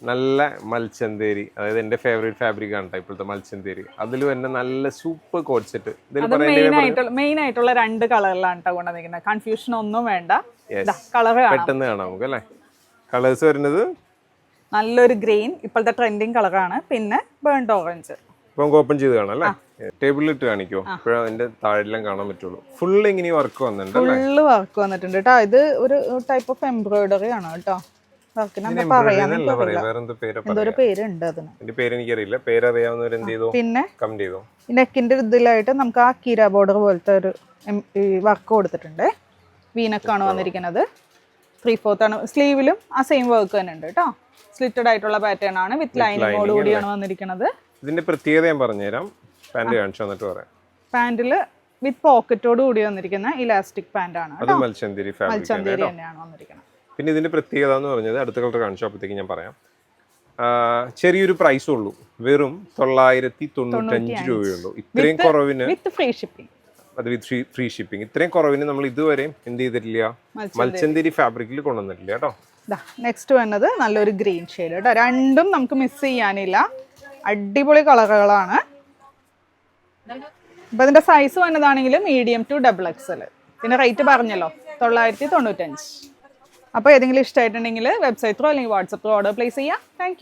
നല്ല മൽച്ചന്തേരി, അതായത് എന്റെ ഫേവറേറ്റ് ഫാബ്രിക് ആണ് ഇപ്പോഴത്തെ മൽച്ചന്തേരി. അതിൽ തന്നെ നല്ല സൂപ്പർ കോഡ് സെറ്റ്. മെയിൻ ആയിട്ടുള്ള 2 കളറിലാണ് കേട്ടോ കൊണ്ടുവന്നിരിക്കുന്നത്. കൺഫ്യൂഷൻ ഒന്നും വേണ്ട. കളർ പെട്ടെന്ന് കാണാം നമുക്ക് അല്ലേ. കളേഴ്സ് വരുന്നത് നല്ലൊരു ഗ്രീൻ, ഇപ്പോഴത്തെ ട്രെൻഡിങ് കളറാണ്. പിന്നെ ബേൺഡ് ഓറഞ്ച്. ഇപ്പൊ നമുക്ക് ഓപ്പൺ ചെയ്ത് കാണാം അല്ലേ. ടേബിളിൽ ഇട്ട് കാണിക്കോ, ഇപ്പോഴാ അതിന്റെ താഴെല്ലാം കാണാൻ പറ്റുള്ളൂ. ഫുൾ ഇങ്ങനെ വർക്ക് വന്നിട്ടുണ്ട്. ഫുള്ള് വർക്ക് വന്നിട്ടുണ്ട് കേട്ടോ. ഇത് ഒരു ടൈപ്പ് ഓഫ് എംബ്രോയിഡറി ആണ് കേട്ടോ. എന്തൊരു പേരുണ്ട് അതിന്, പേര് എനിക്കറിയില്ല. പേരറിയാവുന്നവർ എന്ത് ചെയ്തോ പിന്നെ കമന്റ് ചെയ്തോ. നെക്കിന്റെ ഇതിലായിട്ട് നമുക്ക് ആ കീര ബോർഡർ പോലത്തെ ഒരു വർക്ക് കൊടുത്തിട്ടുണ്ട്. വീനക്കാണ് വന്നിരിക്കുന്നത്. 3/4 ആണ്. സ്ലീവിലും ആ സെയിം വർക്ക് തന്നെ ഉണ്ട് കേട്ടോ. സ്ലിറ്റഡ് ആയിട്ടുള്ള പാറ്റേൺ ആണ്, വിത്ത് ലൈനിങ്ങോട് കൂടിയാണ് വന്നിരിക്കുന്നത്. ഇതിന്റെ പ്രത്യേകത ഞാൻ പറഞ്ഞുതരാം. പാന്റ് കാണിച്ചു വന്നിട്ട് പറയാം. പാന്റില് വിത്ത് പോക്കറ്റോട് കൂടി വന്നിരിക്കുന്ന ഇലാസ്റ്റിക് പാന്റ് ആണ്. അത് മൽച്ചന്തേരി തന്നെയാണ് വന്നിരിക്കുന്നത്. പിന്നെ ഇതിന്റെ പ്രത്യേകത എന്ന് പറഞ്ഞത് അടുത്ത കളർ കാണിച്ചപ്പോഴത്തേക്ക് ഞാൻ പറയാം. ചെറിയൊരു പ്രൈസ് ഉള്ളൂ, വെറും 995 രൂപയുള്ളൂ. ഇത്രയും കുറവിന് ഫ്രീ ഷിപ്പിംഗ്. അത് വിത്ത് ഫ്രീ ഷിപ്പിംഗ്. ഇത്രയും കുറവിന് നമ്മൾ ഇതുവരെയും എന്ത് ചെയ്തിട്ടില്ല, മൽച്ചന്തേരി ഫാബ്രിക്കിൽ കൊണ്ടുവന്നിട്ടില്ല കേട്ടോ. നെക്സ്റ്റ് വന്നത് നല്ലൊരു ഗ്രീൻ ഷെയ്ഡ് കേട്ടോ. രണ്ടും നമുക്ക് മിസ് ചെയ്യാനില്ല, അടിപൊളി കളറുകളാണ്. ഇപ്പൊ ഇതിന്റെ സൈസ് വന്നതാണെങ്കിൽ മീഡിയം ടു XXL. പിന്നെ റേറ്റ് പറഞ്ഞല്ലോ 995. അപ്പോൾ ഏതെങ്കിലും ഇഷ്ടമായിട്ടുണ്ടെങ്കിൽ വെബ്സൈറ്റ് ത്രൂ അല്ലെങ്കിൽ വാട്സപ്പ് ത്രൂ ഓർഡർ പ്ലേസ് ചെയ്യാം. താങ്ക്